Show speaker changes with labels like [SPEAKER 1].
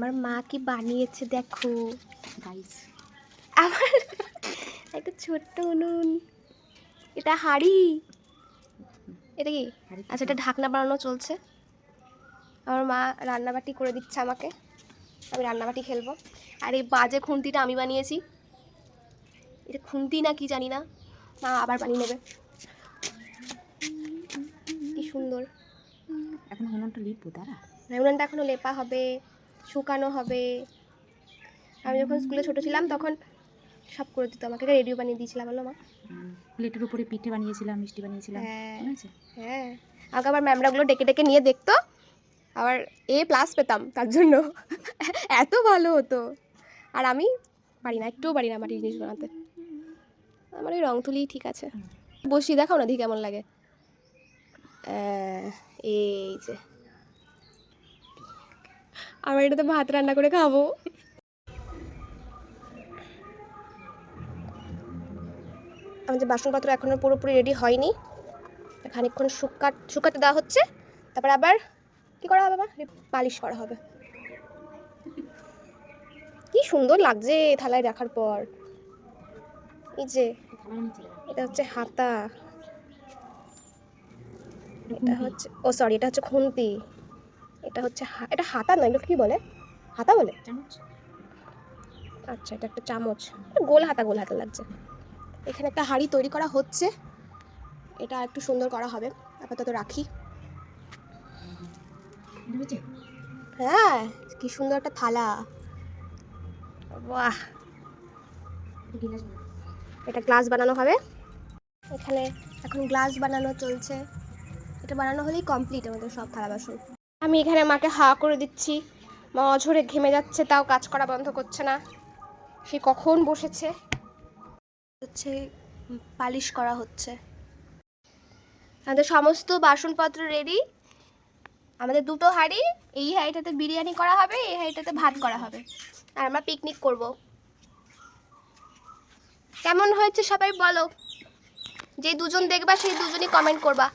[SPEAKER 1] আমার মা কি বানিয়েছে দেখো
[SPEAKER 2] গাইস।
[SPEAKER 1] আমার একটা ছোট্ট উনুন, এটা হাঁড়ি, এটা কি? আচ্ছা, এটা ঢাকনা বানানো চলছে। আমার মা রান্নাবাটি করে দিচ্ছে আমাকে, আমি রান্নাবাটি খেলবো। আর এই বাজে খুন্তিটা আমি বানিয়েছি, এটা খুন্তি না কি জানি না, মা আবার বানিয়ে নেবে। কি সুন্দর।
[SPEAKER 2] এখন উনুনটা লিপবো দাঁড়া।
[SPEAKER 1] উনুনটা এখনো লেপা হবে, শুকানো হবে। আমি যখন স্কুলে ছোট ছিলাম তখন সব করে দিত আমাকে, রেডিও বানিয়ে দিয়েছিলাম বলো মা।
[SPEAKER 2] প্লেটের উপরে পিঠে বানিয়েছিলাম, মিষ্টি বানিয়েছিলাম, মনে আছে?
[SPEAKER 1] হ্যাঁ, আমাকে আবার ম্যামরাগুলো ডেকে ডেকে নিয়ে দেখতো, আবার A+ পেতাম তার জন্য। এত ভালো হতো। আর আমি পারি না, একটুও পারি না মাটির জিনিস বানাতে। আমার ওই রং তুলিই ঠিক আছে। বসিয়ে দেখাও না, দেখি কেমন লাগে। এই যে আমার এটাতে ভাত রান্না করে খাবো। আমার যে বাসনপত্র এখনো পুরোপুরি রেডি হয়নি, খানিকক্ষণ শুকাতে দেওয়া হচ্ছে, তারপর আবার কি করা হবে? আবার পালিশ করা হবে। কি সুন্দর লাগছে থালায় রাখার পর। এই যে এটা হচ্ছে হাতা, এটা হচ্ছে সরি, এটা হচ্ছে খুন্তি, এটা হচ্ছে এটা হাতা নয়, এটা কি বলে? হাতা বলে?
[SPEAKER 2] চামচ।
[SPEAKER 1] আচ্ছা, এটা একটা চামচ, গোল হাতা লাগছে। এখানে একটা হাঁড়ি তৈরি করা হচ্ছে, এটা একটু সুন্দর করা হবে। আপাতত রাখি। হ্যাঁ, কি সুন্দর একটা থালা, বাহ। এটা গ্লাস বানানো হবে, এখানে এখন গ্লাস বানানো চলছে। এটা বানানো হলেই কমপ্লিট আমাদের সব থালা বাসন। আমি এখানে মাকে করে দিচ্ছি, মা অঝরে ঘেমে যাচ্ছে, তাও কাজ করা বন্ধ করছে না। সে কখন বসেছে, হচ্ছে পালিশ করা হচ্ছে। আমাদের সমস্ত বাসনপত্র রেডি। আমাদের দুটো হাঁড়ি, এই হাঁড়িটাতে বিরিয়ানি করা হবে, এই হাঁড়িটাতে ভাত করা হবে, আর আমরা পিকনিক করব। কেমন হয়েছে সবাই বলো, যে দুজন দেখবা সেই দুজনই কমেন্ট করবা।